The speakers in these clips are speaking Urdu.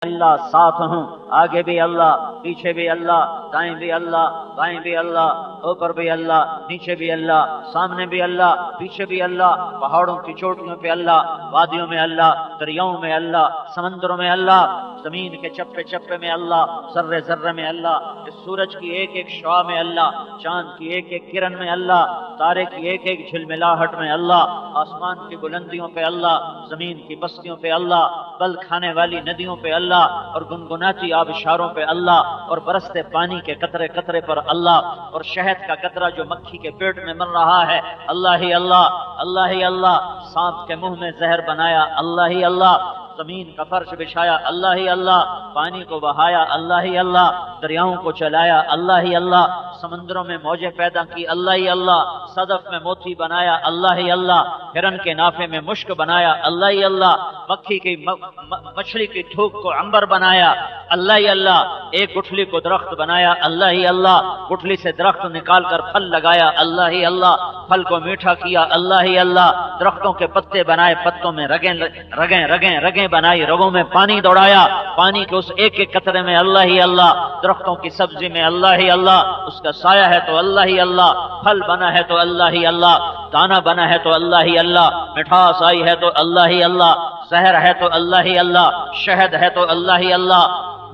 اللہ ساتھ ہوں، آگے بھی اللہ، پیچھے بھی اللہ، دائیں بھی اللہ، بائیں بھی اللہ، اوپر بھی اللہ، نیچے بھی اللہ، سامنے بھی اللہ، پیچھے بھی اللہ، پہاڑوں کی چوٹیوں پہ اللہ، وادیوں میں اللہ، دریاؤں میں اللہ، سمندروں میں اللہ، زمین کے چپے چپے میں اللہ، ذرے ذرے میں اللہ، اس سورج کی ایک ایک شعاع میں اللہ، چاند کی ایک ایک کرن میں اللہ، تارے کی ایک ایک جھلملاہٹ میں اللہ، آسمان کی بلندیوں پہ اللہ، زمین کی بستیوں پہ اللہ، بل کھانے والی ندیوں پہ اللہ، اور گنگناتی آبشاروں پہ اللہ، اور برستے پانی کے قطرے قطرے پر اللہ، اور شہد کا قطرہ جو مکھی کے پیٹ میں مر رہا ہے، اللہ ہی اللہ، اللہ ہی اللہ، سانپ کے منہ میں زہر بنایا، اللہ ہی اللہ، زمین کا فرش بچھایا، اللہ ہی اللہ، پانی کو بہایا، اللہ ہی اللہ، دریاؤں کو چلایا، اللہ ہی اللہ، سمندروں میں موجیں پیدا کی، اللہ ہی اللہ، صدف میں موتی بنایا، اللہ ہی اللہ، ہرن کے نافے میں مشک بنایا، اللہ ہی اللہ، مکھی کی مچھلی کی تھوک کو عنبر بنایا، اللہ ہی اللہ، ایک گٹھلی کو درخت بنایا، اللہ ہی اللہ، گٹھلی سے درخت نکال کر پھل لگایا، اللہ ہی اللہ، پھل کو میٹھا کیا، اللہ ہی اللہ، درختوں کے پتے بنائے، پتوں میں رگیں بنائی، رگوں میں پانی دوڑایا، پانی کے اس ایک ایک قطرے میں اللہ ہی اللہ، درختوں کی سبزی میں اللہ ہی اللہ، اس کا سایہ ہے تو اللہ ہی اللہ، پھل بنا ہے تو اللہ ہی اللہ، دانا بنا ہے تو اللہ ہی اللہ، مٹھاس آئی ہے تو اللہ ہی اللہ، زہر ہے تو اللہ ہی اللہ، شہد ہے تو اللہ ہی اللہ،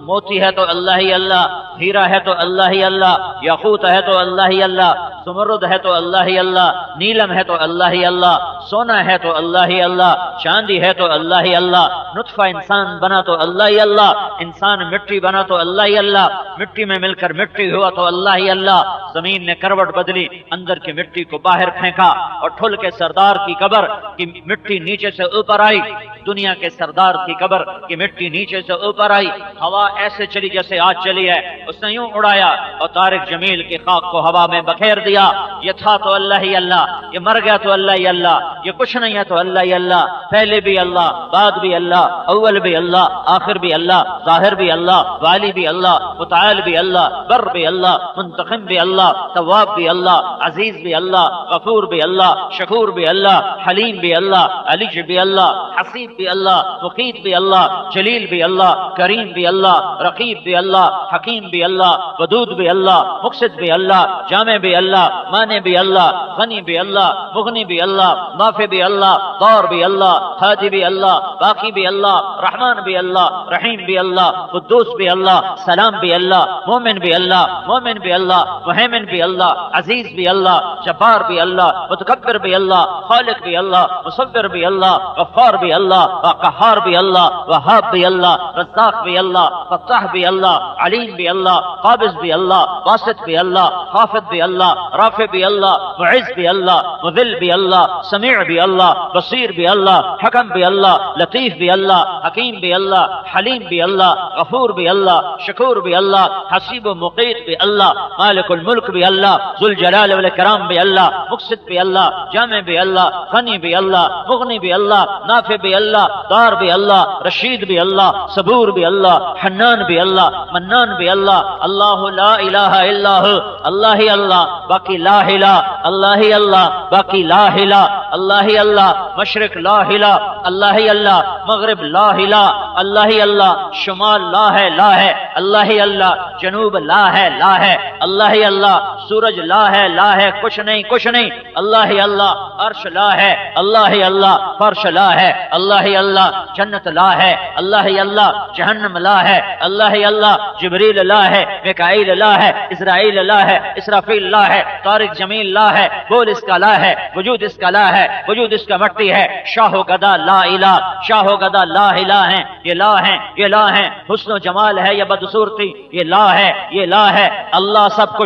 موتی ہے تو اللہ ہی اللہ، ہیرا ہے تو اللہ ہی اللہ، یاقوت ہے تو اللہ ہی اللہ، زمرد ہے تو اللہ ہی اللہ، نیلم ہے تو اللہ ہی اللہ، سونا ہے تو اللہ ہی اللہ، چاندی ہے تو اللہ ہی اللہ، نطفہ انسان بنا تو اللہ ہی اللہ، انسان مٹی بنا تو اللہ ہی اللہ، مٹی میں مل کر مٹی ہوا تو اللہ ہی اللہ، زمین نے کروٹ بدلی، اندر کی مٹی کو باہر پھینکا، اور ٹھل کے سردار کی قبر کی مٹی نیچے سے اوپر آئی، دنیا کے سردار کی قبر کی مٹی نیچے سے اوپر آئی، ہوا ایسے چلی جیسے آج چلی ہے، اس نے یوں اڑایا اور طارق جمیل کی خاک کو ہوا میں بکھیر دیا، یہ تھا تو اللہ ہی اللہ، یہ مر گیا تو اللہ ہی اللہ، یہ کچھ نہیں ہے تو اللہ ہی اللہ، پہلے بھی اللہ، بعد بھی اللہ، اول بھی اللہ، آخر بھی اللہ، ظاہر بھی اللہ، والی بھی اللہ، متعال بھی اللہ، بر بھی اللہ، منتقم بھی اللہ، تواب بھی اللہ، عزیز بھی اللہ، غفور بھی اللہ، شکور بھی اللہ، حلیم بھی اللہ، علیج بھی اللہ، حسیب بھی اللہ، مقیت بھی اللہ، جلیل بھی اللہ، کریم بھی اللہ، رقیب بھی اللہ، حکیم بھی اللہ، ودود بھی اللہ، مقصد بھی اللہ، جامع بھی اللہ، مانع بھی اللہ، غنی بھی اللہ، مغنی بھی اللہ، نافع بھی اللہ، ضار بھی اللہ، ہادی بھی اللہ، باقی بھی اللہ، رحمان بھی اللہ، رحیم بھی اللہ، قدوس بھی اللہ، سلام بھی اللہ، مومن بھی اللہ، مومن بھی اللہ، مہیمن بھی اللہ، عزیز بھی اللہ، جبار بھی اللہ، متکبر بھی اللہ، خالق بھی اللہ، مصور بھی اللہ، غفار بھی اللہ، قہار بھی اللہ، وہاب بھی اللہ، رزاق بھی اللہ، فتاح بھی اللہ، علیم بھی اللہ، قابض بھی اللہ، باسط بھی اللہ، خافض بھی اللہ، رافع بھی اللہ، معز بھی اللہ، مذل بھی اللہ، سمیع بھی اللہ، بصیر بھی اللہ، حکم بھی اللہ، لطیف بھی اللہ، حکیم بھی اللہ، حلیم بھی اللہ، غفور بھی اللہ، شکور بھی اللہ، حسیب و مقیت بھی اللہ، مالک الملک بھی اللہ، ذو الجلال والاکرام بھی اللہ، مقصد بھی اللہ، جامع بھی اللہ، غنی بھی اللہ، مغنی بھی اللہ، نافع بھی اللہ، دار بھی اللہ، رشید بھی اللہ، صبور بھی اللہ، حنان بھی اللہ، منان بھی اللہ، اللہ لا الہ الا ہو، اللہ ہی اللہ، باقی لا الہ، اللہ ہی اللہ، باقی لا الہ، اللہ ہی اللہ، مشرق لا الہ، اللہ ہی اللہ، مغرب لا الہ، اللہ ہی اللہ، شمال لا ہے لا ہے، اللہ ہی اللہ، جنوب لا ہے لا ہے، اللہ ہی اللہ، سورج لا ہے لا ہے، کچھ نہیں کچھ نہیں، اللہ ہی اللہ، عرش لا ہے، اللہ ہی اللہ، فرش لا ہے، اللہ ہی اللہ، جنت لا ہے، اللہ ہی اللہ، جہنم لا ہے، اللہ ہی اللہ، جبریل لا ہے، میکائیل لا ہے، اسرائیل لا ہے، اسرافیل لا ہے، طارق جمیل لا ہے، بول اس کا لا ہے، وجود اس کا لا ہے، وجود اس کا مٹی ہے، شاہ و گدا لا الہ، شاہ و گدا لا الہ ہیں، یہ لا ہیں، یہ لا ہیں، حسن و جمال ہے یا بدصورتی، یہ لا ہے، یہ لا ہے، اللہ سب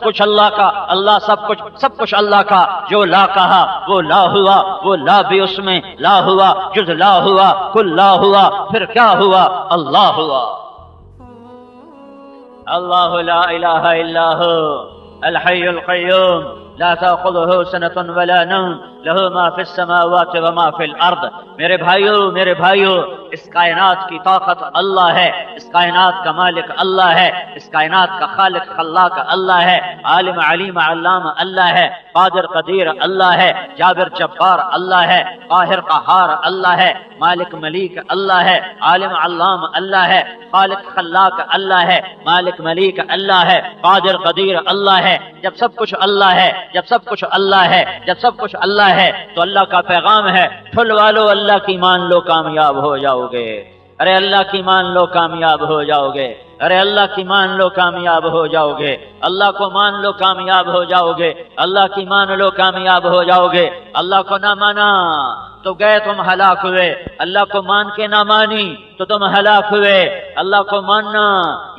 کچھ اللہ کا، اللہ سب کچھ اللہ کا، جو لا کہا وہ لا ہوا، وہ لا بھی اس میں لا ہوا، جز لا ہوا، کل لا ہوا، پھر کیا ہوا، اللہ ہوا، اللہ لا الہ الا ہو الحی القیوم لا تأخذه سنة ولا نوم له ما في السماوات وما في الأرض۔ میرے بھائیو اس کائنات کی طاقت اللہ ہے، اس کائنات کا مالک اللہ ہے، اس کائنات کا خالق خلاق اللہ ہے، عالم علیم علام اللہ ہے، قادر قدیر اللہ ہے، جابر جبار اللہ ہے، قاہر قہار اللہ ہے، مالک ملیک اللہ ہے، عالم علام اللہ ہے، خالق خلاق اللہ ہے، مالک ملیک اللہ ہے، قادر قدیر اللہ ہے۔ جب سب کچھ اللہ ہے، جب سب کچھ اللہ ہے، جب سب کچھ اللہ ہے تو اللہ کا پیغام ہے ٹھل والو اللہ کی مان لو کامیاب ہو جاؤ گے۔ ارے اللہ کی مان لو کامیاب ہو جاؤ گے، ارے اللہ کی مان لو کامیاب ہو جاؤ گے، اللہ کو مان لو کامیاب ہو جاؤ گے، اللہ کی مان لو کامیاب ہو جاؤ گے۔ اللہ کو نہ مانا تو گئے تم ہلاک ہوئے، اللہ کو مان کے نہ مانی تو تم ہلاک ہوئے۔ اللہ کو ماننا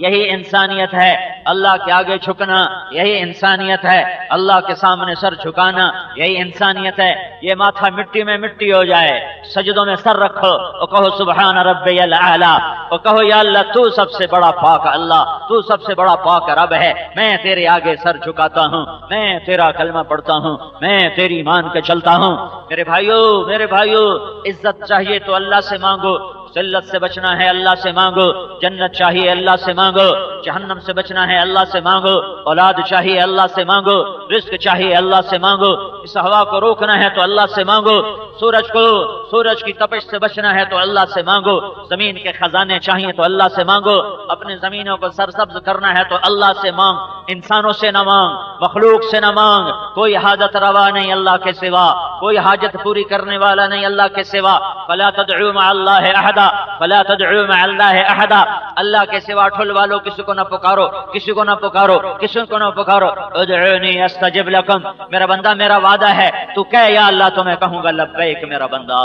یہی انسانیت ہے، اللہ کے آگے جھکنا یہی انسانیت ہے، اللہ کے سامنے سر جھکانا یہی انسانیت ہے۔ یہ ماتھا مٹی میں مٹی ہو جائے، سجدوں میں سر رکھو اور کہو سبحان ربی الاعلی، اور کہو یا اللہ تو سب سے بڑا پاک اللہ، تو سب سے بڑا پاک رب ہے، میں تیرے آگے سر جھکاتا ہوں، میں تیرا کلمہ پڑھتا ہوں، میں تیری مان کے چلتا ہوں۔ میرے بھائیو عزت چاہیے تو اللہ سے مانگو، ذلت سے بچنا ہے اللہ سے مانگو، جنت چاہیے اللہ سے مانگو، جہنم سے بچنا ہے اللہ سے مانگو، اولاد چاہیے اللہ سے مانگو، رزق چاہیے اللہ سے مانگو، اس ہوا کو روکنا ہے تو اللہ سے مانگو، سورج کی تپش سے بچنا ہے تو اللہ سے مانگو، زمین کے خزانے چاہیے تو اللہ سے مانگو، اپنے زمینوں کو سرسبز کرنا ہے تو اللہ سے مانگ، انسانوں سے نہ مانگ، مخلوق سے نہ مانگ۔ کوئی حاجت روا نہیں اللہ کے سوا، کوئی حاجت پوری کرنے والا نہیں اللہ کے سوا۔ فلا تدعوا مع اللہ احدا، فلا تدعوا مع اللہ احدا، اللہ کے سوا ٹھل والو کسی کو نہ پکارو، کسی کو نہ پکارو، کسی کو نہ پکارو۔ ادعونی استجب لکم، میرا بندہ میرا وعدہ ہے، تو کہے یا اللہ تو میں کہوں گا لبیک میرا بندہ،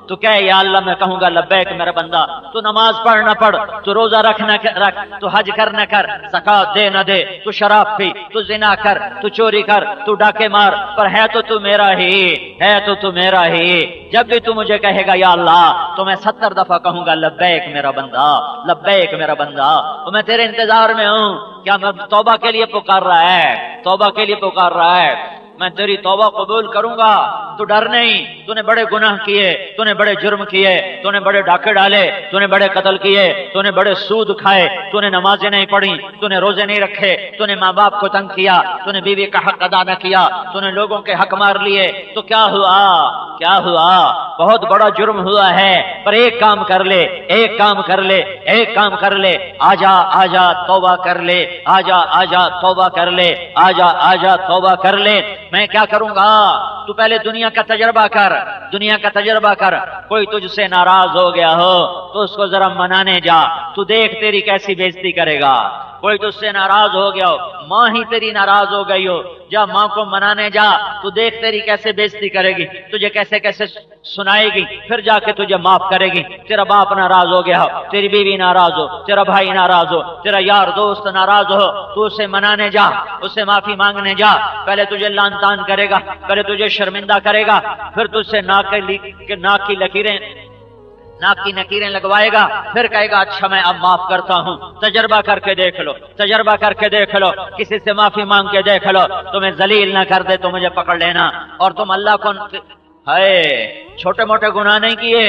تو کہے یا اللہ میں کہوں گا لبیک میرا بندہ۔ تو نماز پڑھ نہ پڑھ، تو روزہ رکھ نہ رکھ، تو حج کر نہ کر، زکات دے نہ دے، تو شراب پی، تو زنا کر، تو چوری کر، تو ڈاکے مار، پر ہے تو میرا ہی ہے، تو میرا ہی۔ جب بھی تو مجھے کہے گا یا اللہ تو میں 70 دفعہ کہوں گا لبیک میرا بندہ، لبیک میرا بندہ، اور میں تیرے انتظار میں ہوں۔ کیا میں توبہ کے لیے پکار رہا ہے؟ توبہ کے لیے پکار رہا ہے، میں تیری توبہ قبول کروں گا، تو ڈر نہیں۔ تو نے بڑے گناہ کیے، تو نے بڑے جرم کیے، تو نے بڑے ڈاکے ڈالے، تو نے بڑے قتل کیے، تو نے بڑے سود کھائے، تو نے نمازیں نہیں پڑھی، تو نے روزے نہیں رکھے، تو نے ماں باپ کو تنگ کیا، تو نے بیوی کا حق ادا نہ کیا، تو نے لوگوں کے حق مار لیے، تو کیا ہوا؟ کیا ہوا؟ بہت بڑا جرم ہوا ہے، پر ایک کام کر لے، ایک کام کر لے، ایک کام کر لے، آجا آجا توبہ کر لے، آجا آجا توبہ کر لے، آجا آجا توبہ کر لے۔ میں کیا کروں گا؟ تو پہلے دنیا کا تجربہ کر، دنیا کا تجربہ کر۔ کوئی تجھ سے ناراض ہو گیا ہو تو اس کو ذرا منانے جا، تو دیکھ تیری کیسی بےزتی کرے گا۔ کوئی تجھ سے ناراض ہو گیا ہو، ماں ہی تیری ناراض ہو گئی ہو، جا ماں کو منانے جا، تو دیکھ تیری کیسے بےزتی کرے گی، تجھے کیسے کیسے سنائے گی، پھر جا کے تجھے معاف کرے گی۔ تیرا باپ ناراض ہو گیا ہو، تیری بیوی ناراض ہو، تیرا بھائی ناراض ہو، تیرا یار دوست ناراض ہو، تو اسے منانے جا، اسے معافی مانگنے جا۔ پہلے تجھے لان تان کرے گا، پہلے تجھے شرمندہ کرے گا، پھر تجھ سے ناک کی نکیریں لگوائے گا، پھر کہے گا اچھا میں اب معاف کرتا ہوں۔ تجربہ کر کے دیکھ لو، تجربہ کر کے دیکھ لو، کسی سے معافی مانگ کے دیکھ لو، تمہیں ذلیل نہ کر دے تو مجھے پکڑ لینا۔ اور تم اللہ کو چھوٹے موٹے گناہ نہیں کیے،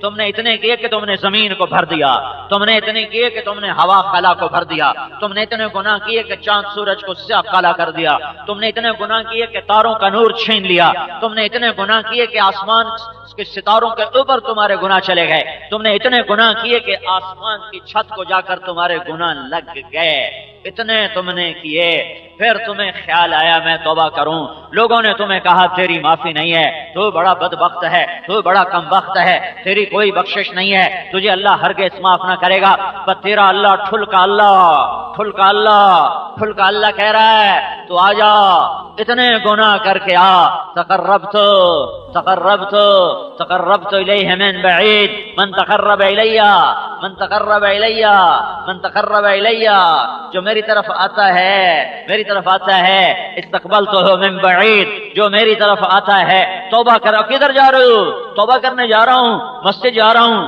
تم نے اتنے کیے کہ تم نے زمین کو بھر دیا، تم نے اتنے کیے کہ تم نے ہوا خلا کو بھر دیا، تم نے اتنے گناہ کیے کہ چاند سورج کو سیاہ کالا کر دیا، تم نے اتنے گناہ کیے کہ تاروں کا نور چھین لیا، تم نے اتنے گناہ کیے کہ آسمان کے ستاروں کے اوپر تمہارے گناہ چلے گئے، تم نے اتنے گناہ کیے کہ آسمان کی چھت کو جا کر تمہارے گناہ لگ گئے، اتنے تم نے کیے۔ پھر تمہیں خیال آیا میں توبہ کروں، لوگوں نے تمہیں کہا تیری معافی نہیں ہے، تو بڑا بدبخت ہے، تو بڑا کم بخت ہے، تیری کوئی بخشش نہیں ہے، تجھے اللہ ہرگز معاف نہ کرے گا۔ پر تیرا اللہ ٹھل کا اللہ، ٹھل کا اللہ، ٹھل کا اللہ کہہ رہا ہے تو آجا، اتنے گناہ کر کے آ۔ تقربت الیہ من بعید، من تقرب الیہ، جو میری طرف آتا ہے استقبلتہ من بعید، جو میری طرف آتا ہے۔ توبہ کر، کدھر جا رہے ہو؟ توبہ کرنے جا رہا ہوں، مسجد جا رہا ہوں،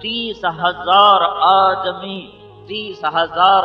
30,000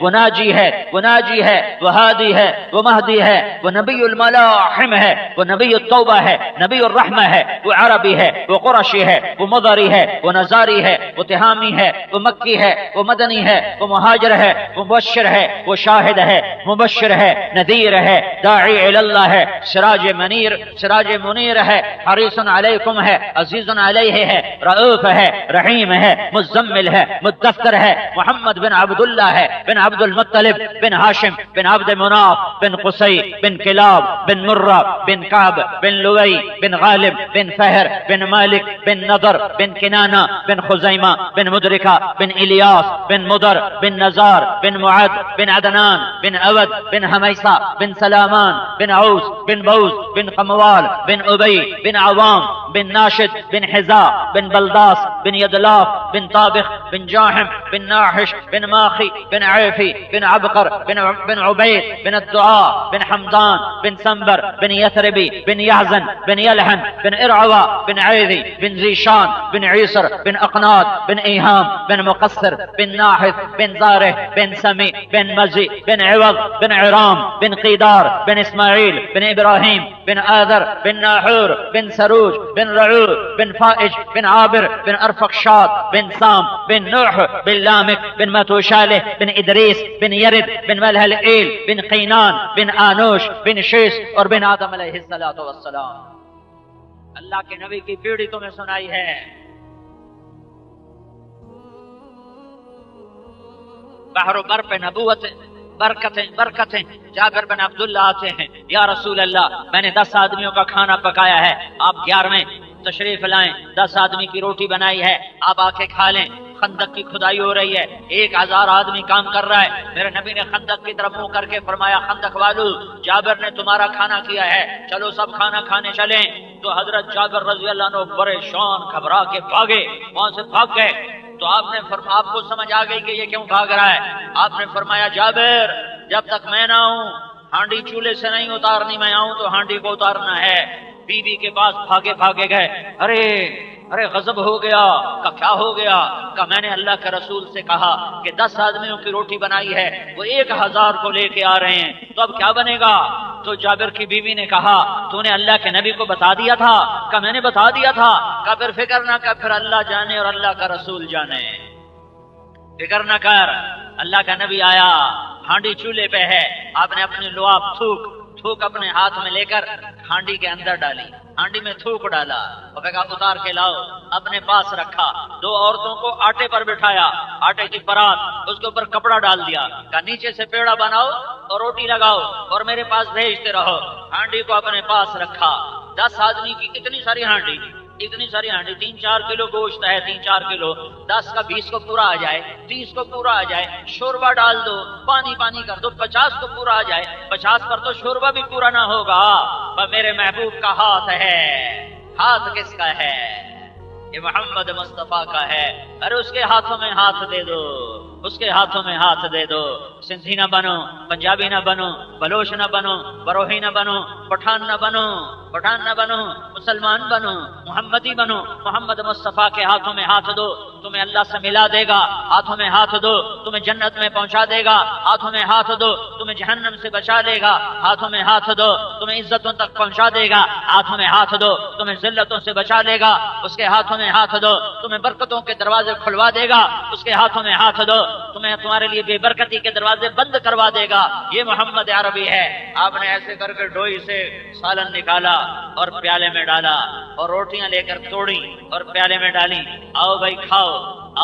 وہ ناجی ہے، وہ ناجی ہے، وہ ہادی ہے، وہ مہدی ہے، وہ نبی الملاحم ہے، وہ نبی التوبہ ہے، نبی الرحمہ ہے، وہ عربی ہے، وہ قرشی ہے، وہ مضری ہے، وہ نزاری ہے، وہ تہامی ہے، وہ مکی ہے، وہ مدنی ہے، وہ مہاجر ہے، وہ مبشر ہے، وہ شاہد ہے، مبشر ہے، نذیر ہے، داعی اللہ ہے، سراج منیر ہے، حریص علیکم ہے، عزیز علیہ ہے، رؤوف ہے، رحیم ہے، مزمل ہے، مدثر ہے، محمد بن عبداللہ ہے، بن عبد المطلب بن ہاشم بن عبد مناف بن قصی بن کلاب بن مرہ بن کعب بن لوئی بن غالب بن فہر بن مالک بن نضر بن کنانہ بن خزیمہ بن مدرکہ بن الیاس بن مدر بن نزار بن معد بن عدنان بن عود بن حمیسہ بن سلامان بن عوس بن بوز بن قموال بن ابی بن عوام بن ناشد بن حزاء بن بلداس بن یدلاف بن طابخ بن جاحم بن ناحش بن ماخی بن عیفی بن عبقر بن عبید بن الدعاء بن حمدان بن سنبر بن یثربی بن یحزن بن یلحن بن ارعوا بن عیذی بن زیشان بن عیسر بن اقناد بن ایہام بن مقصر بن ناحث بن زارح بن سمی بن مزی بن عوض بن عرام بن قیدار بن اسماعیل بن ابراہیم بن آذر بن ناحور بن سروج بن رعو بن فائج بن عابر بن ارفقشاد بن سام بن نوح بن لامک بن متوشالح بن ادریس بن یرد بن ملہلئیل بن قینان بن آنوش بن شیس اور بن آدم علیہ السلام۔ اللہ کے نبی کی پیڑھی تمہیں سنائی ہے۔ بحر و بر پہ نبوت برکتیں جابر بن عبداللہ آتے ہیں، یا رسول اللہ میں نے 10 آدمیوں کا کھانا پکایا ہے، آپ 11ویں تشریف لائیں، 10 آدمی کی روٹی بنائی ہے، آپ آ کے کھا لیں۔ خندق کی کھدائی ہو رہی ہے، 1000 آدمی کام کر رہا ہے، میرے نبی نے خندق کی طرف منہ کر کے فرمایا خندق والو جابر نے تمہارا کھانا کیا ہے، چلو سب کھانا کھانے چلیں۔ تو حضرت جابر رضی اللہ عنہ پریشان گھبرا کے بھاگے، وہاں سے بھاگ گئے۔ تو آپ کو سمجھ آ گئی کہ یہ کیوں بھاگ رہا ہے۔ آپ نے فرمایا جابر جب تک میں نہ آؤں ہانڈی چولہے سے نہیں اتارنی، میں آؤں تو ہانڈی کو اتارنا ہے۔ بیوی کے پاس بھاگے گئے، ارے غضب ہو گیا، کیا ہو گیا؟ کہ میں نے اللہ کے رسول سے کہا کہ 10 آدمیوں کی روٹی بنائی ہے، وہ 1000 کو لے کے آ رہے ہیں، تو اب کیا بنے گا؟ تو جابر کی بیوی نے کہا تو نے اللہ کے نبی کو بتا دیا تھا؟ کہ میں نے بتا دیا تھا۔ کہ پھر فکر نہ کر، پھر اللہ جانے اور اللہ کا رسول جانے، فکر نہ کر۔ اللہ کا نبی آیا، ہانڈی چولہے پہ ہے، آپ نے اپنی لعاب تھوک اپنے ہاتھ میں لے کر ہانڈی کے اندر ڈالی، ہانڈی میں تھوک ڈالا اور کہا اتار کے لاؤ، اپنے پاس رکھا۔ 2 عورتوں کو آٹے پر بٹھایا، آٹے کی پرات، اس کے اوپر کپڑا ڈال دیا، کہا نیچے سے پیڑا بناؤ اور روٹی لگاؤ اور میرے پاس بھیجتے رہو۔ ہانڈی کو اپنے پاس رکھا، 10 آدمی کی اتنی ساری ہانڈی 3-4 کلو گوشت ہے، 3-4 کلو، 10 کا 20 کو پورا آ جائے، 30 کو پورا آ جائے، شوربہ ڈال دو، پانی کر دو، 50 کو پورا آ جائے، 50 پر تو شوربہ بھی پورا نہ ہوگا۔ پر میرے محبوب کا ہاتھ ہے، ہاتھ کس کا ہے؟ یہ محمد مصطفیٰ کا ہے۔ ارے اس کے ہاتھوں میں ہاتھ دے دو، اس کے ہاتھوں میں ہاتھ دے دو۔ سندھی نہ بنو، پنجابی نہ بنو، بلوچ نہ بنو، بروہی نہ بنو، پٹھان نہ بنو، مسلمان بنو، محمدی بنو۔ محمد مصطفیٰ کے ہاتھوں میں ہاتھ دو، تمہیں اللہ سے ملا دے گا۔ ہاتھوں میں ہاتھ دو، تمہیں جنت میں پہنچا دے گا۔ ہاتھوں میں ہاتھ دو، تمہیں جہنم سے بچا لے گا۔ ہاتھوں میں ہاتھ دو، تمہیں عزتوں تک پہنچا دے گا۔ ہاتھوں میں ہاتھ دو، تمہیں ذلتوں سے بچا لے گا۔ اس کے ہاتھوں میں ہاتھ دو، تمہیں برکتوں کے دروازے کھلوا دے گا۔ اس کے ہاتھوں میں ہاتھ دو، تمہارے لیے بے برکتی کے دروازے بند کروا دے گا۔ یہ محمد عربی ہے۔ آپ نے ایسے کر کے ڈوئی سے سالن نکالا اور پیالے میں ڈالا اور روٹیاں لے کر توڑی اور پیالے میں ڈالی۔ آؤ بھائی کھاؤ،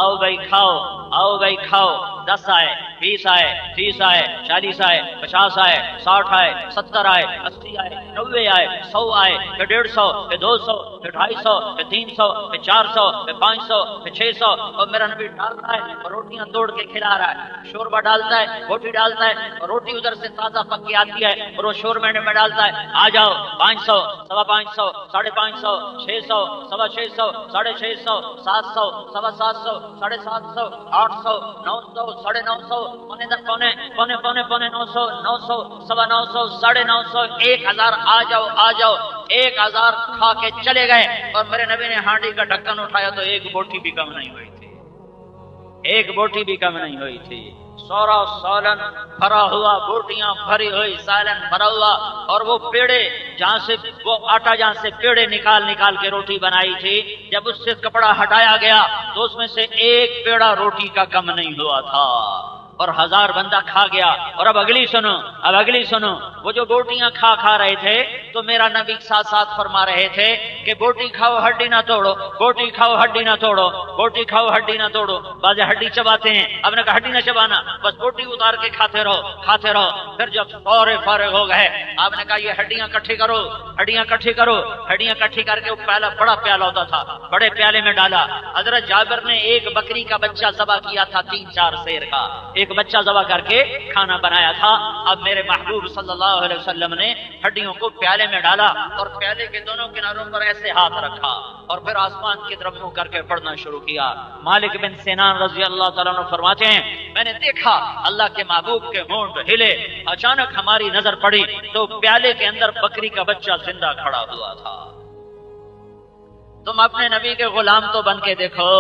آؤ بھائی کھاؤ، آؤ بھائی کھاؤ۔ 10 آئے، 20 آئے، 30 آئے، 40 آئے، 50 آئے، 60 آئے، 70 آئے، 80 آئے، 90 آئے، 100 آئے، پھر 150، پھر 200، پھر 250، پھر 300، پھر 400، پھر 500، پھر 600۔ اور میرا نبی ڈال رہا ہے اور روٹیاں توڑ کے کھلا رہا ہے، شوربہ ڈالتا ہے، روٹی ڈالتا ہے اور روٹی ادھر سے تازہ پک کے آتی ہے اور وہ شوربے میں ڈالتا ہے۔ آ جاؤ، 500، 550، 550، 600، 650، 650، 700، 750، 750، 800، 900، 950، پونے 900، 900، 950، 950، 1000۔ آ جاؤ 1000 کھا کے چلے گئے اور میرے نبی نے ہانڈی کا ڈھکن اٹھایا تو ایک بوٹی بھی کم نہیں ہوئی تھی، ایک بوٹی بھی کم نہیں ہوئی تھی۔ سورا سالن بھرا ہوا، بوٹیاں بھری ہوئی، سالن بھرا ہوا، اور وہ پیڑے جہاں سے وہ آٹا جہاں سے پیڑے نکال نکال کے روٹی بنائی تھی، جب اس سے کپڑا ہٹایا گیا تو اس میں سے ایک پیڑا روٹی کا کم نہیں ہوا تھا، اور 1000 بندہ کھا گیا۔ اور اب اگلی سنو، وہ جو بوٹیاں کھا رہے تھے تو میرا نبی ساتھ ساتھ فرما رہے تھے کہ بوٹی کھاؤ ہڈی نہ توڑو، بوٹی کھاؤ ہڈی نہ توڑو، بوٹی کھاؤ ہڈی نہ توڑو۔ بعض ہڈی چباتے ہیں، اب نے کہا ہڈی نہ چبانا، بس بوٹی اتار کے کھاتے رہو۔ پھر جب فارغ ہو گئے آپ نے کہا یہ ہڈیاں کٹھی کرو، ہڈیاں کٹھی کر کے وہ پیالہ، بڑا پیالہ ہوتا تھا، بڑے پیالے میں ڈالا۔ حضرت جابر نے ایک بکری کا بچہ ذبح کیا تھا، 3-4 سیر کا ایک بچہ ذبح کر کے کھانا بنایا تھا۔ اب میرے محبوب صلی اللہ علیہ وسلم نے ہڈیوں کو پیالے میں ڈالا اور پیالے کے دونوں کناروں پر ایسے ہاتھ رکھا اور پھر آسمان کی طرف منہ کر کے پڑھنا شروع کیا۔ مالک بن سنان رضی اللہ تعالیٰ عنہ فرماتے ہیں میں نے دیکھا اللہ کے محبوب کے ہونٹ ہلے، اچانک ہماری نظر پڑی تو پیالے کے اندر بکری کا بچہ زندہ کھڑا ہوا تھا۔ تم اپنے نبی کے غلام تو بن کے دیکھو،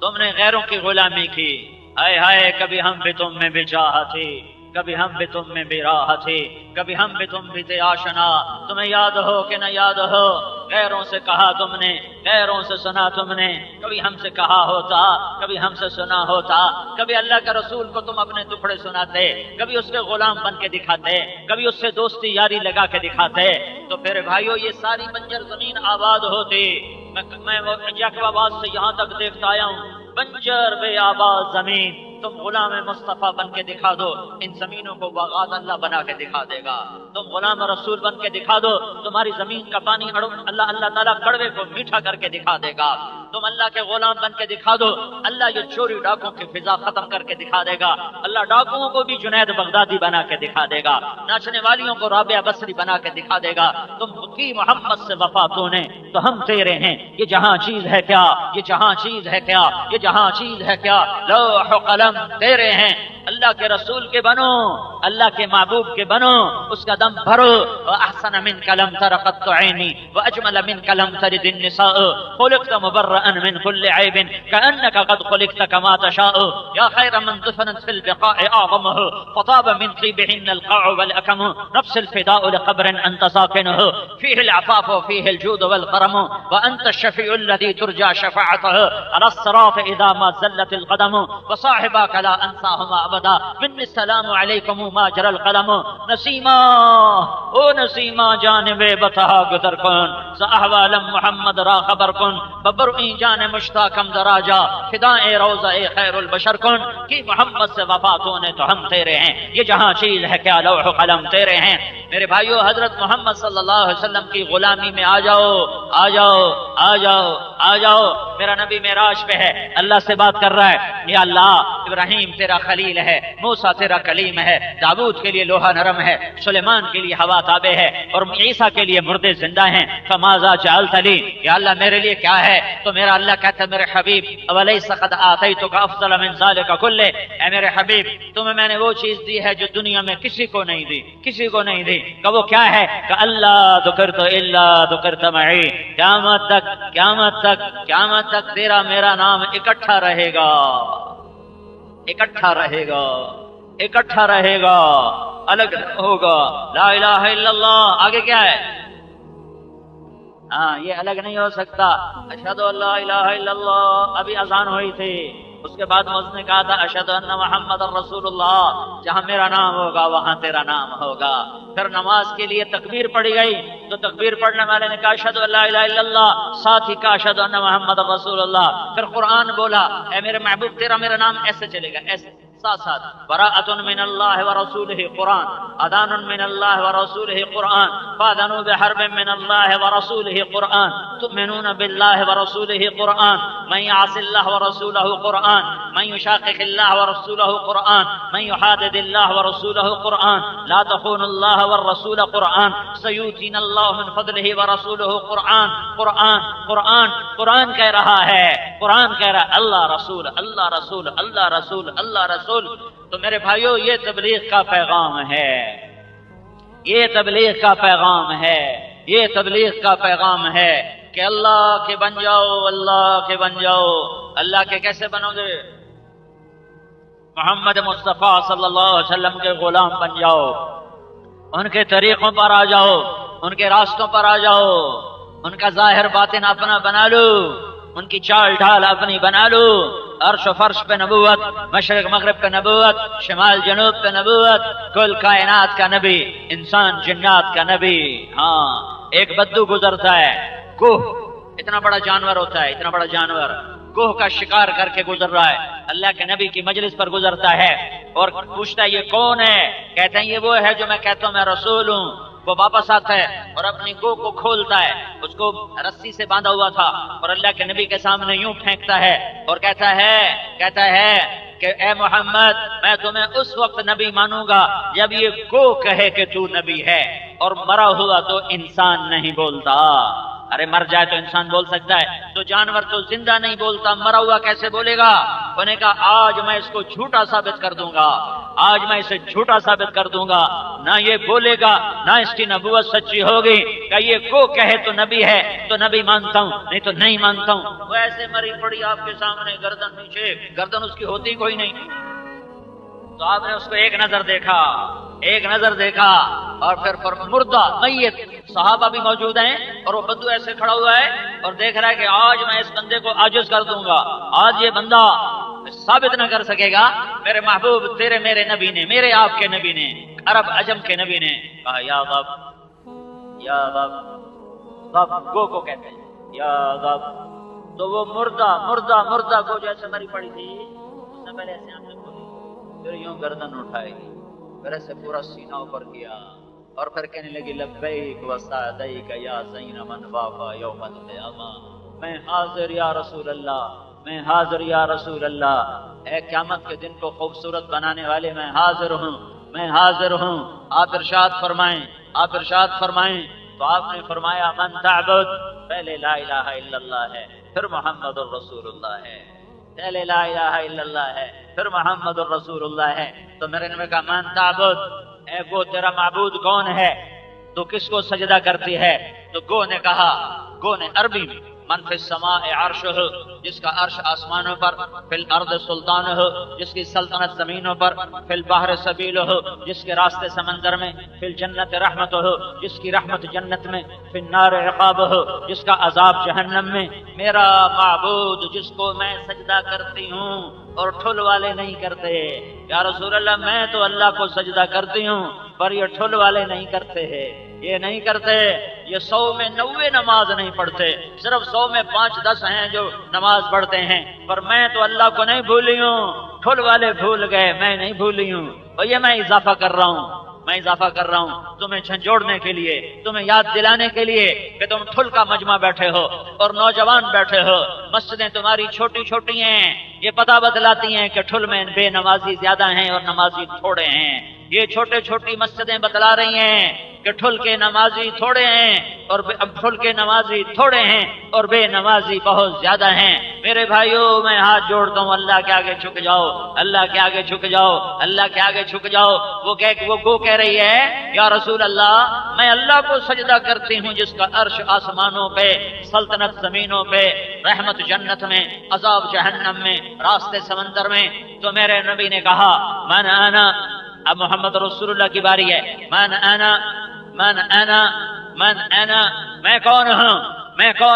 تم نے غیروں کی غلامی کی۔ ہائے ہائے، کبھی ہم بھی تم میں بھی چاہا تھی، کبھی ہم بھی تم میں بھی راہ تھی، کبھی ہم بھی تم بھی تھے آشنا۔ تمہیں یاد ہو کہ نہ یاد ہو، غیروں سے کہا تم نے، غیروں سے سنا تم نے، کبھی ہم سے کہا ہوتا، کبھی ہم سے سنا ہوتا، کبھی اللہ کے رسول کو تم اپنے دکھڑے سناتے، کبھی اس کے غلام بن کے دکھاتے، کبھی اس سے دوستی یاری لگا کے دکھاتے، تو پھر بھائیو یہ ساری بنجر زمین آباد ہوتی۔ میں یقب آباد سے یہاں تک دیکھتا آیا ہوں، بنجر بے آباد زمین، تم غلام مصطفیٰ بن کے دکھا دو، ان زمینوں کو باغات اللہ بنا کے دکھا دے گا۔ تم غلام رسول بن کے دکھا دو، تمہاری زمین کا پانی اللہ تعالیٰ کڑوے کو میٹھا کر کے دکھا دے گا۔ تم اللہ کے غلام بن کے دکھا دو، اللہ یہ چوری ڈاکوں کی فضا ختم کر کے دکھا دے گا۔ اللہ ڈاکوؤں کو بھی جنید بغدادی بنا کے دکھا دے گا، ناچنے والیوں کو رابعہ بصری بنا کے دکھا دے گا۔ تم کی محمد سے وفا تو نے تو ہم تیرے ہیں، یہ جہاں چیز ہے کیا، یہ جہاں چیز ہے کیا، یہ جہاں چیز ہے کیا، لوح و قلم تیرے ہیں۔ اللہ کے رسول کے بنو، اللہ کے محبوب کے بنو، اس کا دم بھرو۔ وَأَحْسَنَ مِنْكَ لَمْ تَرَ قَطُّ عَيْنِي وَأَجْمَلَ مِنْكَ لَمْ تَلِدِ النِّسَاءُ خُلِقْتَ مُبَرَّأً مِنْ كُلِّ عَيْبٍ كَأَنَّكَ قَدْ خُلِقْتَ كَمَا تَشَاءُ يَا خَيْرَ مَنْ دُفِنَتْ فِي الْبِقَاءِ أَعْظَمُهُ فَطَابَ مِنْ طِيبِهِنَّ الْقَعُ وَالْأَكَمُ نَفْسِ الْفِدَاءُ لِقَبْرٍ أَنْتَ سَاكِنُهُ فِيهِ الْعَفَافُ وَفِيهِ الْجُودُ وَالْكَرَمُ وَأَنْتَ الشَّفِيعُ الَّذِي تُرْجَى شَفَاعَتُهُ عَلَى الصِّرَاطِ إِذَا مَا زَلَّتِ الْقَدَمُ وَصَاحِبَاكَ لَا أَنْسَاهُمَا أَبَدًا مِنِّي السَّلَامُ عَلَيْكُمْ مَا جَرَى الْقَلَمُ نسیما او نسیما جانب بتہا گدر کن ساحوالم محمد را خبر کن ببرئی جان مشتاقم دراجا فدائے روضہ خیر البشر کن کہ محمد سے وفاتوں نے تو ہم تیرے ہیں، یہ جہاں چیز ہے کیا لوح و قلم تیرے ہیں۔ میرے بھائیو حضرت محمد صلی اللہ علیہ وسلم کی غلامی میں آ جاؤ، آ جاؤ، آ جاؤ، آ جاؤ۔ میرا نبی معراج پہ ہے، اللہ سے بات کر رہا ہے، یا اللہ ابراہیم تیرا خلیل ہے، موسیٰ تیرا کلیم ہے، داؤد کے لیے لوہا نرم ہے، سلیمان کے لیے ہوا تابع ہے، اور عیسیٰ کے لیے مردے زندہ ہیں۔ فماذا جعلت لی، یا اللہ میرے لیے کیا ہے؟ تو میرا اللہ کہتا ہے میرے حبیب اولیس قد آتیتک افضل من ذلک کلہ، اے میرے حبیب تمہیں میں نے وہ چیز دی ہے جو دنیا میں کسی کو نہیں دی، کسی کو نہیں دی۔ کہ وہ کیا ہے؟ کہ اللہ ذکرت الا ذکرت معی، قیامت تک، قیامت تک، قیامت تک تیرا میرا نام اکٹھا رہے گا، اکٹھا رہے گا، اکٹھا رہے گا، الگ ہوگا۔ لا الہ الا اللہ آگے کیا ہے؟ ہاں یہ الگ نہیں ہو سکتا۔ اشہد ان لا الہ الا اللہ، ابھی اذان ہوئی تھی، اس کے بعد مؤذن نے کہا تھا اشہد ان محمد رسول اللہ، جہاں میرا نام ہوگا وہاں تیرا نام ہوگا۔ پھر نماز کے لیے تکبیر پڑھی گئی تو تکبیر پڑھنے والے نے کہا اشہد ان لا الہ الا اللہ، ساتھ ہی کہا اشہد ان محمد رسول اللہ۔ پھر قرآن بولا، اے میرے محبوب تیرا میرا نام ایسے چلے گا، ایسے ساتھ ساتھ، براءۃ من اللہ ورسولہ قرآن، اذان من اللہ ورسولہ قرآن، فاذنوا بحرب من اللہ ورسولہ قرآن، تؤمنون باللہ ورسولہ قرآن، من یعص اللہ ورسولہ قرآن، من یشاقق اللہ ورسولہ قرآن، من یحادد اللہ ورسولہ قرآن، لا تخونوا اللہ والرسول قرآن، سیؤتینا اللہ من فضلہ ورسولہ قرآن۔ قرآن قرآن قرآن کہہ رہا ہے، قرآن کہہ رہا ہے اللہ رسول، اللہ رسول، اللہ رسول، اللہ رسول۔ تو میرے بھائیو یہ تبلیغ کا پیغام ہے، یہ تبلیغ کا پیغام ہے، یہ تبلیغ کا پیغام ہے کہ اللہ کے بن جاؤ، اللہ کے بن جاؤ۔ اللہ کے کیسے بنو گے؟ محمد مصطفیٰ صلی اللہ علیہ وسلم کے غلام بن جاؤ، ان کے طریقوں پر آ جاؤ، ان کے راستوں پر آ جاؤ، ان کا ظاہر باطن اپنا بنا لو، ان کی چال ڈھال اپنی بنا لو، عرش و فرش پہ نبوت، مشرق مغرب پہ نبوت، شمال جنوب پہ نبوت، کل کائنات کا نبی، انسان جنات کا نبی۔ ہاں ایک بدو گزرتا ہے، کوہ اتنا بڑا جانور ہوتا ہے، اتنا بڑا جانور کوہ کا شکار کر کے گزر رہا ہے، اللہ کے نبی کی مجلس پر گزرتا ہے اور پوچھتا ہے یہ کون ہے؟ کہتے ہیں یہ وہ ہے جو میں کہتا ہوں میں رسول ہوں۔ وہ واپس آتا ہے اور اپنی گو کو کھولتا ہے، اس کو رسی سے باندھا ہوا تھا، اور اللہ کے نبی کے سامنے یوں پھینکتا ہے اور کہتا ہے کہ اے محمد میں تمہیں اس وقت نبی مانوں گا جب یہ گو کہے کہ تو نبی ہے، اور مرا ہوا تو انسان نہیں بولتا۔ ارے مر جائے تو انسان بول سکتا ہے، تو جانور تو زندہ نہیں بولتا، مرا ہوا کیسے بولے گا؟ انہوں نے کہا آج میں اس کو جھوٹا ثابت کر دوں گا، آج میں اسے جھوٹا ثابت کر دوں گا، نہ یہ بولے گا نہ اس کی نبوت سچی ہوگی، کہ یہ کو کہے تو نبی ہے تو نبی مانتا ہوں، نہیں تو نہیں مانتا ہوں۔ وہ ایسے مری پڑی آپ کے سامنے، گردن نیچے، گردن اس کی ہوتی کوئی نہیں، تو آپ نے اس کو ایک نظر دیکھا اور پھر مردہ میت صحابہ بھی موجود ہیں اور وہ بدو ایسے کھڑا ہوا ہے اور دیکھ رہا ہے کہ آج میں اس بندے کو عاجز کر دوں گا، آج یہ بندہ ثابت نہ کر سکے گا میرے محبوب تیرے میرے نبی نے، میرے آپ کے نبی نے، عرب عجم کے نبی نے کہا یا غب یا غب، غب گو کو کہتے ہیں یا غب۔ تو وہ مردہ گو جیسے مری پڑی تھی، اس نے پہلے ایسے آنکھیں کھولی، پھر یوں گردن اٹھائی، پھر ایسے پورا سینہ اوپر کیا اور پھر کہنے لگی لبیک وسعدیک یا زین من وافا یوم القیامہ، میں حاضر یا رسول اللہ، میں حاضر یا رسول اللہ، اے قیامت کے دن کو خوبصورت بنانے والے میں حاضر ہوں۔ آپ ارشاد فرمائیں تو آپ نے فرمایا من تعبد، پہلے لا الہ الا اللہ ہے، پھر محمد الرسول اللہ ہے، پہلے لا الہ الا اللہ ہے پھر محمد الرسول اللہ ہے۔ تو میرے نبی کا من تعبد، اے گو تیرا معبود کون ہے، تو کس کو سجدہ کرتی ہے؟ تو گو نے کہا، گو نے عربی میں من فی السماء عرشہ، جس کا عرش آسمانوں پر، فی الارض سلطانہ، جس کی سلطنت زمینوں پر، فی البحر سبیلہ، جس کے راستے سمندر میں، فی الجنت رحمتہ، جس کی رحمت جنت میں، فی النار عقابہ، جس کا عذاب جہنم میں۔ میرا معبود جس کو میں سجدہ کرتی ہوں اور ٹھل والے نہیں کرتے، یا رسول اللہ میں تو اللہ کو سجدہ کرتی ہوں پر یہ ٹھل والے نہیں کرتے ہیں، یہ نہیں کرتے، یہ 100 میں 90 نماز نہیں پڑھتے، صرف 100 میں 5-10 ہیں جو نماز پڑھتے ہیں، پر میں تو اللہ کو نہیں بھولی ہوں، ٹھل والے بھول گئے، میں نہیں بھولی ہوں، اور یہ میں اضافہ کر رہا ہوں تمہیں جھنجھوڑنے کے لیے، تمہیں یاد دلانے کے لیے کہ تم ٹھل کا مجمع بیٹھے ہو اور نوجوان بیٹھے ہو، مسجدیں تمہاری چھوٹی ہیں، یہ پتہ بتلاتی ہیں کہ ٹھل میں بے نمازی زیادہ ہیں اور نمازی تھوڑے ہیں، یہ چھوٹی مسجدیں بتلا رہی ہیں کہ ٹھل کے نمازی تھوڑے ہیں اور ٹھل کے نمازی تھوڑے ہیں اور بے نمازی بہت زیادہ ہیں۔ میرے بھائیوں میں ہاتھ جوڑتا ہوں، اللہ کے آگے جھک جاؤ، اللہ کے آگے جھک جاؤ، اللہ کے آگے جھک جاؤ۔ وہ گو کہہ رہی ہے یا رسول اللہ میں اللہ کو سجدہ کرتی ہوں جس کا عرش آسمانوں پہ، سلطنت زمینوں پہ، رحمت جنت میں، عذاب جہنم میں، راستے سمندر میں۔ تو میرے نبی نے کہا من انا، اب محمد رسول اللہ کی باری ہے، من انا میں کون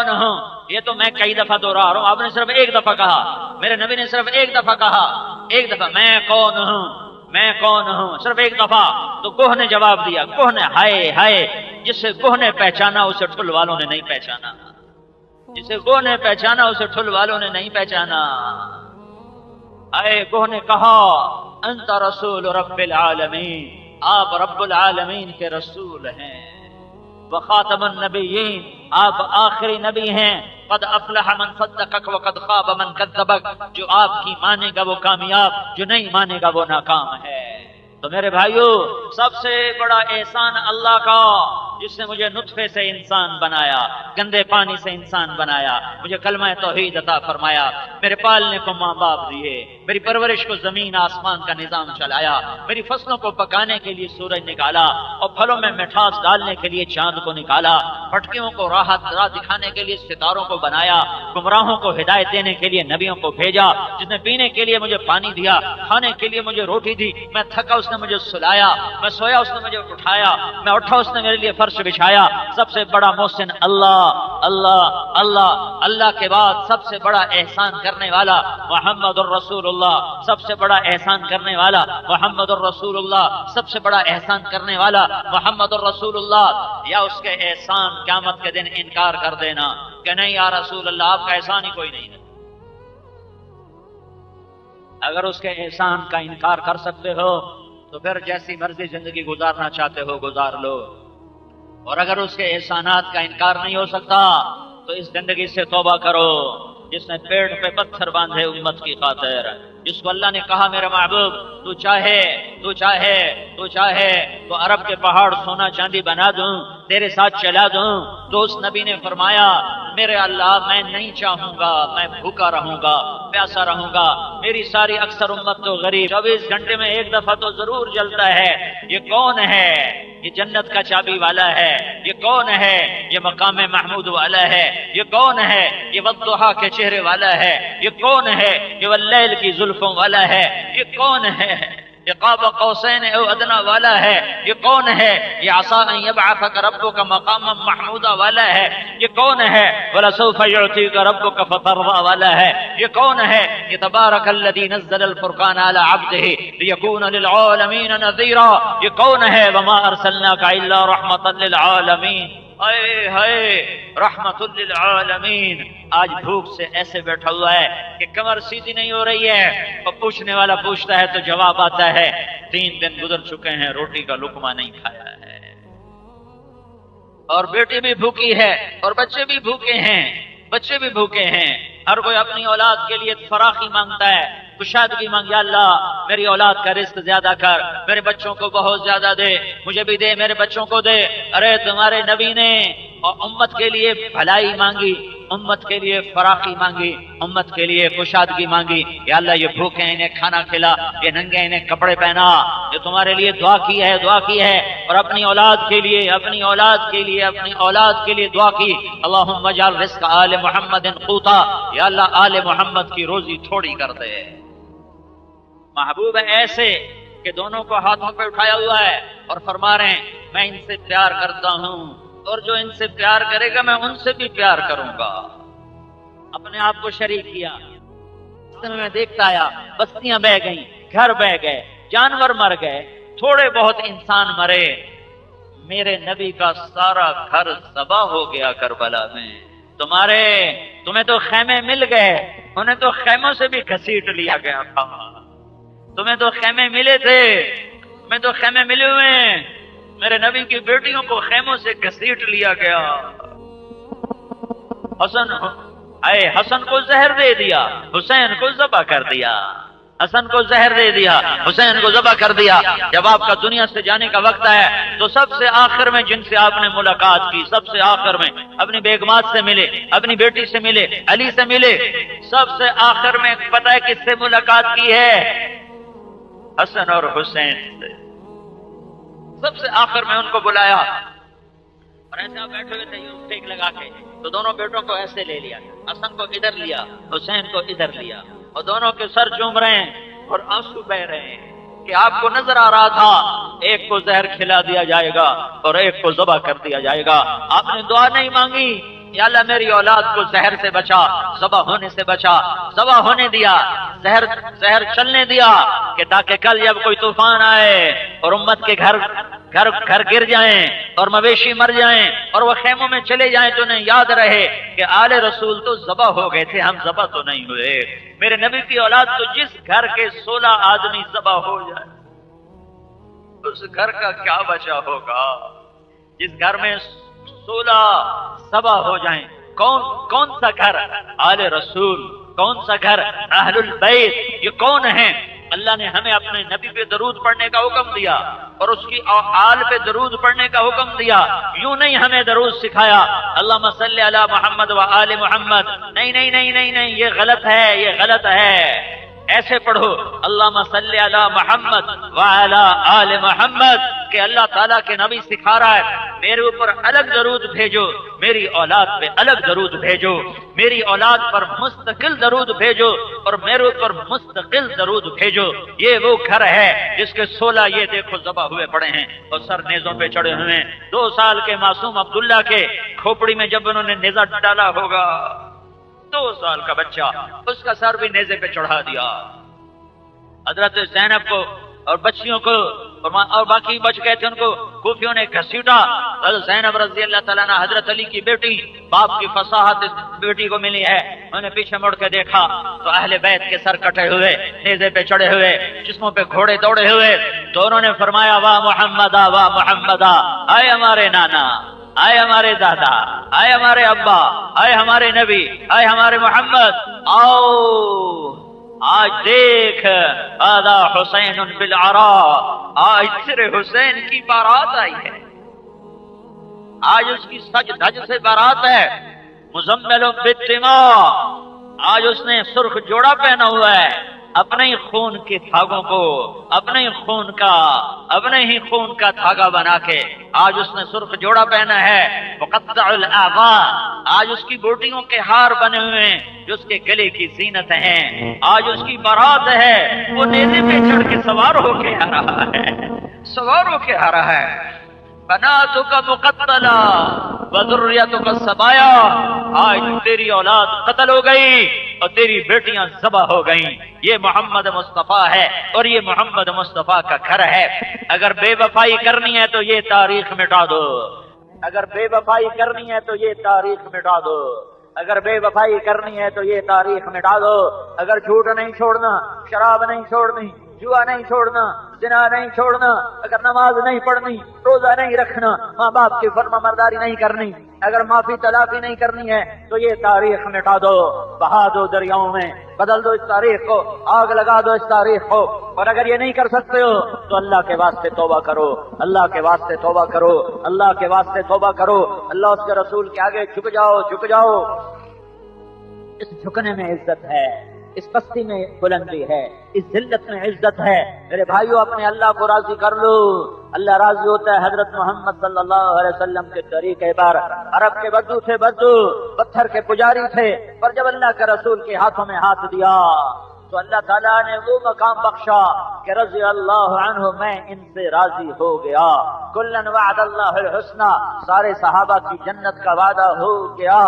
ہوں، یہ تو میں کئی دفعہ دوہرا رہا ہوں، آپ نے صرف ایک دفعہ کہا، میرے نبی نے صرف ایک دفعہ کہا، میں کون ہوں صرف ایک دفعہ۔ تو گوہ نے جواب دیا، گوہ نے ہائے جسے گوہ نے پہچانا اسے ٹھل والوں نے نہیں پہچانا، جسے گوہ نے پہچانا اسے ٹھل والوں نے نہیں پہچانا۔ اے گوہ نے کہا انت رسول رب العالمین، آپ رب العالمین کے رسول ہیں، وخاتم النبیین، آپ آخری نبی ہیں، قد افلح من صدقک وقد خاب من کذبک، جو آپ کی مانے گا وہ کامیاب، جو نہیں مانے گا وہ ناکام ہے۔ تو میرے بھائیو سب سے بڑا احسان اللہ کا جس نے مجھے نطفے سے انسان بنایا، گندے پانی سے انسان بنایا، مجھے کلمہ توحید عطا فرمایا، میرے پالنے کو ماں باپ دیے، میری پرورش کو زمین آسمان کا نظام چلایا، میری فصلوں کو پکانے کے لیے سورج نکالا اور پھلوں میں مٹھاس ڈالنے کے لیے چاند کو نکالا، بھٹکیوں کو راہ دکھانے کے لیے ستاروں کو بنایا، گمراہوں کو ہدایت دینے کے لیے نبیوں کو بھیجا، جس نے پینے کے لیے مجھے پانی دیا، کھانے کے لیے مجھے روٹی دی، میں تھکا اس نے مجھے سلایا، میں سویا اس نے مجھے اٹھایا، میں اٹھا اس نے میرے لیے فرش بچھایا۔ سب سے بڑا محسن اللہ اللہ اللہ، اللہ کے بعد سب سے بڑا احسان کرنے والا محمد الرسول اللہ، سب سے بڑا احسان کرنے والا محمد الرسول اللہ، سب سے بڑا احسان کرنے والا محمد الرسول اللہ۔ یا اس کے احسان قیامت کے دن انکار کر دینا کہ نہیں یا رسول اللہ آپ کا احسان ہی کوئی نہیں ہے۔ اگر اس کے احسان کا انکار کر سکتے ہو تو پھر جیسی مرضی زندگی گزارنا چاہتے ہو گزار لو، اور اگر اس کے احسانات کا انکار نہیں ہو سکتا تو اس زندگی سے توبہ کرو جس نے پیڑ پہ پتھر باندھے امت کی خاطر، جس کو اللہ نے کہا میرے محبوب تو چاہے تو عرب کے پہاڑ سونا چاندی بنا دوں، تیرے ساتھ چلا دوں، تو اس نبی نے فرمایا میرے اللہ میں نہیں چاہوں گا، میں بھوکا رہوں گا، پیاسا رہوں گا، میری ساری اکثر امت تو غریب 24 گھنٹے میں ایک دفعہ تو ضرور جلتا ہے۔ یہ کون ہے؟ یہ جنت کا چابی والا ہے۔ یہ کون ہے؟ یہ مقام محمود والا ہے۔ یہ کون ہے؟ یہ والضحا کے چہرے والا ہے۔ یہ کون ہے؟ یہ واللیل کی زلفوں والا ہے۔ یہ کون ہے؟ یہ قاب قوسین او ادنا والا ہے۔ یہ کون ہے؟ یہ عسى ان يبعثك ربك مقاما محمودا والا ہے۔ یہ کون ہے؟ ولسوف يعطيك ربك فترضى والا ہے۔ یہ کون ہے؟ یہ تبارک الذي نزل الفرقان على عبده ليكون للعالمين نذيرا۔ یہ کون ہے؟ وما ارسلناك الا رحمة للعالمين۔ اے ہائے رحمت للعالمین۔ آج بھوک سے ایسے بیٹھا ہوا ہے کہ کمر سیدھی نہیں ہو رہی ہے، اور پوچھنے والا پوچھتا ہے تو جواب آتا ہے 3 دن گزر چکے ہیں روٹی کا لقمہ نہیں کھایا ہے، اور بیٹی بھی بھوکی ہے اور بچے بھی بھوکے ہیں۔ ہر کوئی اپنی اولاد کے لیے فراخی مانگتا ہے، کشادگی مانگ، یا اللہ میری اولاد کا رزق زیادہ کر، میرے بچوں کو بہت زیادہ دے، مجھے بھی دے، میرے بچوں کو دے۔ ارے تمہارے نبی نے امت کے لیے بھلائی مانگی، امت کے لیے فراخی مانگی، امت کے لیے کشادگی مانگی۔ یا اللہ یہ بھوکے انہیں کھانا کھلا، یہ ننگے انہیں کپڑے پہنا، یہ تمہارے لیے دعا کی ہے، اور اپنی اولاد کے لیے دعا کی۔ اللہم اجعل رزق آل محمد قوتا، یا اللہ آل محمد کی روزی تھوڑی کر دے۔ محبوب ایسے کہ دونوں کو ہاتھوں پہ اٹھایا ہوا ہے اور فرما رہے ہیں میں ان سے پیار کرتا ہوں، اور جو ان سے پیار کرے گا میں ان سے بھی پیار کروں گا۔ اپنے آپ کو شریک کیا، میں دیکھتا آیا بستیاں بہ گئیں، گھر بہ گئے، جانور مر گئے، تھوڑے بہت انسان مرے، میرے نبی کا سارا گھر تباہ ہو گیا کربلا میں۔ تمہیں تو خیمے مل گئے، انہیں تو خیموں سے بھی گھسیٹ لیا گیا تھا۔ تمہیں تو خیمے ملے تھے، تمہیں تو خیمے ملے ہوئے ہیں، میرے نبی کی بیٹیوں کو خیموں سے گھسیٹ لیا گیا۔ حسن کو زہر دے دیا، حسین کو ذبح کر دیا، حسن کو زہر دے دیا، حسین کو ذبح کر دیا۔ جب آپ کا دنیا سے جانے کا وقت ہے تو سب سے آخر میں جن سے آپ نے ملاقات کی، سب سے آخر میں اپنی بیگمات سے ملے، اپنی بیٹی سے ملے، علی سے ملے، سب سے آخر میں پتہ ہے کس سے ملاقات کی ہے؟ حسن اور حسین سے۔ سب سے آخر میں ان کو بلایا، اور ایسے آپ بیٹھے ہوئے تھے یوں ٹیک لگا کے، تو دونوں بیٹوں کو ایسے لے لیا، حسن کو ادھر لیا، حسین کو ادھر لیا، اور دونوں کے سر چوم رہے ہیں اور آنسو بہ رہے ہیں کہ آپ کو نظر آ رہا تھا ایک کو زہر کھلا دیا جائے گا اور ایک کو ذبح کر دیا جائے گا۔ آپ نے دعا نہیں مانگی یا اللہ میری اولاد کو زہر سے بچا، ذبح ہونے سے بچا، ذبح ہونے دیا، زہر چلنے دیا، کہ تاکہ کل جب کوئی طوفان آئے اور امت کے گھر گر جائیں اور مویشی مر جائیں اور وہ خیموں میں چلے جائیں تو انہیں یاد رہے کہ آل رسول تو ذبح ہو گئے تھے، ہم ذبح تو نہیں ہوئے۔ میرے نبی کی اولاد تو جس گھر کے 16 آدمی ذبح ہو جائے اس گھر کا کیا بچا ہوگا؟ جس گھر میں 16 ذبح ہو جائیں، کون سا گھر؟ آل رسول، کون سا گھر؟ اہل البیت۔ یہ کون ہیں؟ اللہ نے ہمیں اپنے نبی پہ درود پڑھنے کا حکم دیا اور اس کی آل پہ درود پڑھنے کا حکم دیا۔ یوں نہیں ہمیں درود سکھایا اللہم صلی علی محمد و آل محمد، نہیں، یہ غلط ہے۔ ایسے پڑھو اللہم صلی علی محمد وعلی آل محمد، کہ اللہ تعالیٰ کے نبی سکھا رہا ہے میرے اوپر الگ درود بھیجو، میری اولاد پہ الگ درود بھیجو، میری اولاد پر مستقل درود بھیجو اور میرے اوپر مستقل درود بھیجو۔ یہ وہ گھر ہے جس کے 16 یہ دیکھو ذبح ہوئے پڑے ہیں اور سر نیزوں پہ چڑھے ہوئے ہیں۔ 2 سال کے معصوم عبداللہ کے کھوپڑی میں جب انہوں نے نیزہ ڈالا ہوگا، 2 سال کا بچہ، اس کا سر بھی نیزے پہ چڑھا دیا۔ حضرت زینب کو اور بچیوں کو اور باقی بچ گئے تھے ان کو کوفیوں نے گھسیٹا۔ حضرت زینب رضی اللہ تعالیٰ عنہ حضرت علی کی بیٹی، باپ کی فصاحت اس بیٹی کو ملی ہے۔ میں نے پیچھے مڑ کے دیکھا تو اہل بیت کے سر کٹے ہوئے، نیزے پہ چڑھے ہوئے، جسموں پہ گھوڑے دوڑے ہوئے، تو انہوں نے فرمایا واہ محمدہ واہ محمدہ، آئے ہمارے نانا، آئے ہمارے دادا، آئے ہمارے ابا، آئے ہمارے نبی، آئے ہمارے محمد، آؤ آج دیکھ آدھا حسین بالعراء، آج تیرے حسین کی بارات آئی ہے، آج اس کی سج دھج سے بارات ہے، مزمل بالدماء، آج اس نے سرخ جوڑا پہنا ہوا ہے، اپنے ہی خون کے دھاگوں کو اپنے ہی خون کا دھاگا بنا کے آج اس نے سرخ جوڑا پہنا ہے، مقطع الاعضاء، آج اس کی بوٹیوں کے ہار بنے ہوئے ہیں جو اس کے گلے کی زینت ہیں، آج اس کی بارات ہے، وہ نیزے پہ چڑھ کے سوار ہو کے آ رہا ہے، بناتک مقتلا وذریتک سبایا، آج تیری اولاد قتل ہو گئی اور تیری بیٹیاں ذبح ہو گئیں۔ یہ محمد مصطفیٰ ہے اور یہ محمد مصطفیٰ کا گھر ہے۔ اگر بے وفائی کرنی ہے تو یہ تاریخ مٹا دو، اگر بے وفائی کرنی ہے تو یہ تاریخ مٹا دو، اگر بے وفائی کرنی ہے تو یہ تاریخ مٹا دو، اگر جھوٹ نہیں چھوڑنا، شراب نہیں چھوڑنی، جوا نہیں چھوڑنا، زنا نہیں چھوڑنا، اگر نماز نہیں پڑھنی، روزہ نہیں رکھنا، ماں باپ کی فرما برداری نہیں کرنی، اگر معافی تلافی نہیں کرنی ہے تو یہ تاریخ مٹا دو، بہا دو دریاؤں میں، بدل دو اس تاریخ کو، آگ لگا دو اس تاریخ کو۔ اور اگر یہ نہیں کر سکتے ہو تو اللہ کے واسطے توبہ کرو، اللہ کے واسطے توبہ کرو، اللہ کے واسطے توبہ کرو، اللہ اس کے رسول کے آگے جھک جاؤ، جھک جاؤ۔ اس جھکنے میں عزت ہے، اس پستی میں بلندی ہے، اس ذلت میں عزت ہے۔ میرے بھائیو اپنے اللہ کو راضی کر لو، اللہ راضی ہوتا ہے حضرت محمد صلی اللہ علیہ وسلم کے طریقے پر۔ عرب کے بدو تھے، بدو پتھر کے پجاری تھے، پر جب اللہ کے رسول کے ہاتھوں میں ہاتھ دیا تو اللہ تعالیٰ نے وہ مقام بخشا کہ رضی اللہ عنہ، میں ان سے راضی ہو گیا۔ کلن وعد اللہ الحسنى، سارے صحابہ کی جنت کا وعدہ ہو گیا۔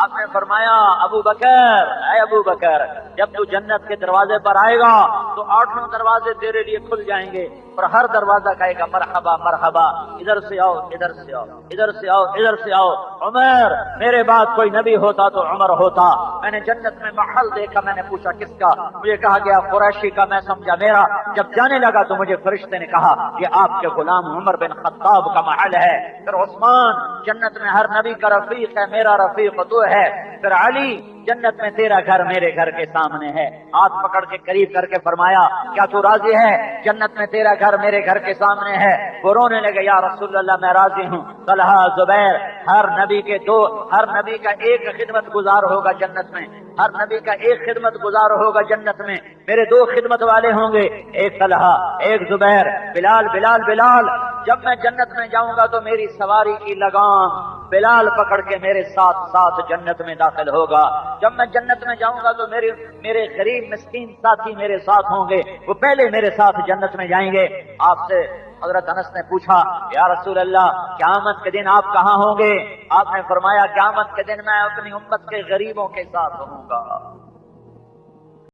آپ نے فرمایا ابو بکر، اے ابو بکر، جب تو جنت کے دروازے پر آئے گا تو 8 دروازے تیرے لیے کھل جائیں گے اور ہر دروازہ کہے گا مرحبا مرحبا، ادھر سے آؤ، ادھر سے آؤ، ادھر سے آؤ، ادھر سے آؤ۔ عمر، میرے بعد کوئی نبی ہوتا تو عمر ہوتا۔ میں نے جنت میں محل دیکھا، میں نے پوچھا کس کا؟ مجھے کہا گیا قریشی کا، میں سمجھا میرا۔ جب جانے لگا تو مجھے فرشتے نے کہا کہ آپ کے غلام عمر بن خطاب کا محل ہے۔ پھر عثمان، جنت میں ہر نبی کا رفیق ہے، میرا رفیق تو ہے۔ پھر علی، جنت میں تیرا گھر میرے گھر کے سامنے ہے۔ ہاتھ پکڑ کے قریب کر کے فرمایا کیا تو راضی ہے؟ جنت میں تیرا گھر میرے گھر کے سامنے ہے۔ وہ رونے لگے، یا رسول اللہ میں راضی ہوں۔ طلحہ، زبیر، ہر نبی کا ایک خدمت گزار ہوگا جنت میں، ہر نبی کا ایک خدمت گزار ہوگا جنت میں۔ میرے 2 خدمت والے ہوں گے، ایک طلحہ، ایک زبیر۔ بلال جب میں جنت میں جاؤں گا تو میری سواری کی لگام بلال پکڑ کے میرے ساتھ ساتھ جنت میں داخل ہوگا۔ جب میں جنت میں جاؤں گا تو میرے غریب مسکین ساتھی میرے ساتھ ہوں گے، وہ پہلے میرے ساتھ جنت میں جائیں گے۔ آپ سے حضرت انس نے پوچھا، یا رسول اللہ قیامت کے دن آپ کہاں ہوں گے؟ آپ نے فرمایا قیامت کے دن میں اپنی امت کے غریبوں کے ساتھ ہوں گا،